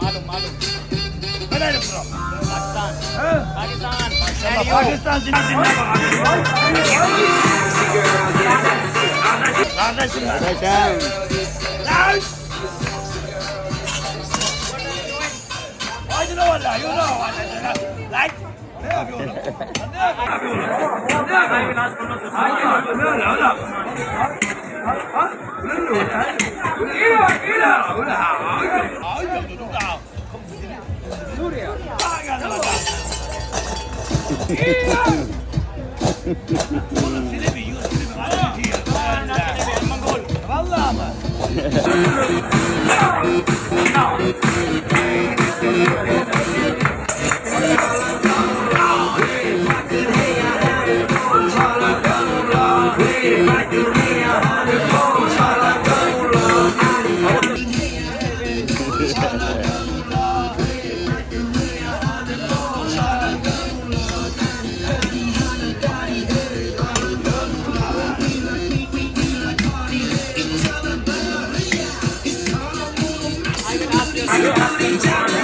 मालूम मालूम Mana ni bro? Pakistan Ha? Pakistan Pakistan sini zindabad. Kardeşim. Kardeşim. Lan! I know what you know. Like, ne yapıyorsun? Ne yapıyorsun? Vallahi mı? I will ask you